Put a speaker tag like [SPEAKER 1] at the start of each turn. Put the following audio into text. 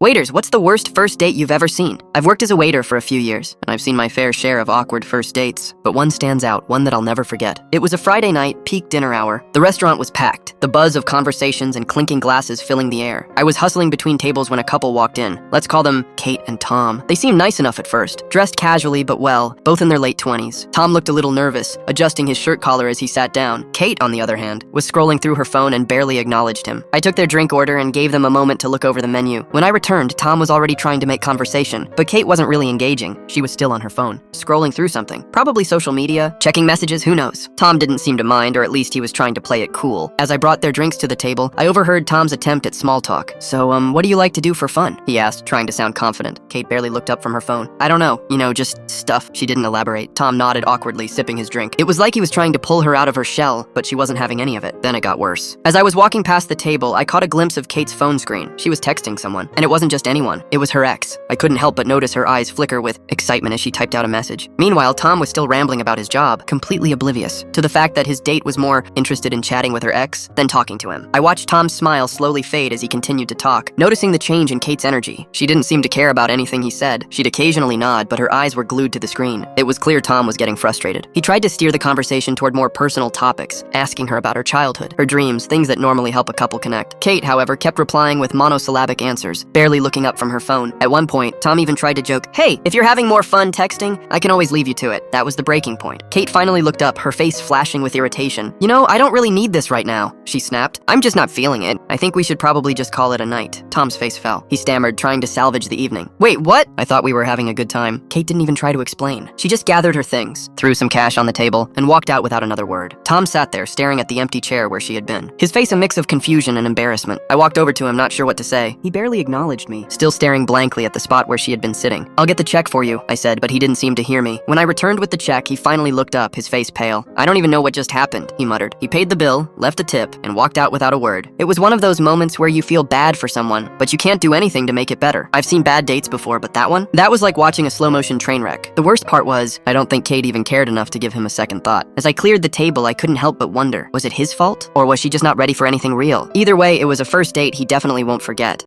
[SPEAKER 1] Waiters, what's the worst first date you've ever seen? I've worked as a waiter for a few years, and I've seen my fair share of awkward first dates. But one stands out, one that I'll never forget. It was a Friday night, peak dinner hour. The restaurant was packed, the buzz of conversations and clinking glasses filling the air. I was hustling between tables when a couple walked in. Let's call them Kate and Tom. They seemed nice enough at first, dressed casually but well, both in their late 20s. Tom looked a little nervous, adjusting his shirt collar as he sat down. Kate, on the other hand, was scrolling through her phone and barely acknowledged him. I took their drink order and gave them a moment to look over the menu. When I returned, Tom was already trying to make conversation, but Kate wasn't really engaging. She was still on her phone, scrolling through something. Probably social media, checking messages, who knows? Tom didn't seem to mind, or at least he was trying to play it cool. As I brought their drinks to the table, I overheard Tom's attempt at small talk. So, what do you like to do for fun? He asked, trying to sound confident. Kate barely looked up from her phone. I don't know, just stuff. She didn't elaborate. Tom nodded awkwardly, sipping his drink. It was like he was trying to pull her out of her shell, but she wasn't having any of it. Then it got worse. As I was walking past the table, I caught a glimpse of Kate's phone screen. She was texting someone, and it wasn't just anyone. It was her ex. I couldn't help but notice her eyes flicker with excitement as she typed out a message. Meanwhile, Tom was still rambling about his job, completely oblivious to the fact that his date was more interested in chatting with her ex than talking to him. I watched Tom's smile slowly fade as he continued to talk, noticing the change in Kate's energy. She didn't seem to care about anything he said. She'd occasionally nod, but her eyes were glued to the screen. It was clear Tom was getting frustrated. He tried to steer the conversation toward more personal topics, asking her about her childhood, her dreams, things that normally help a couple connect. Kate, however, kept replying with monosyllabic answers, barely looking up from her phone. At one point, Tom even tried to joke, "Hey, if you're having more fun texting, I can always leave you to it." That was the breaking point. Kate finally looked up, her face flashing with irritation. I don't really need this right now," she snapped. "I'm just not feeling it. I think we should probably just call it a night." Tom's face fell. He stammered, trying to salvage the evening. "Wait, what? I thought we were having a good time." Kate didn't even try to explain. She just gathered her things, threw some cash on the table, and walked out without another word. Tom sat there, staring at the empty chair where she had been, his face a mix of confusion and embarrassment. I walked over to him, not sure what to say. He barely acknowledged me, still staring blankly at the spot where she had been sitting. "I'll get the check for you," I said, but he didn't seem to hear me. When I returned with the check, he finally looked up, his face pale. "I don't even know what just happened," he muttered. He paid the bill, left a tip, and walked out without a word. It was one of those moments where you feel bad for someone, but you can't do anything to make it better. I've seen bad dates before, but that was like watching a slow-motion train wreck. The worst part was, I don't think Kate even cared enough to give him a second thought. As I cleared the table, I couldn't help but wonder, was it his fault? Or was she just not ready for anything real? Either way, it was a first date he definitely won't forget.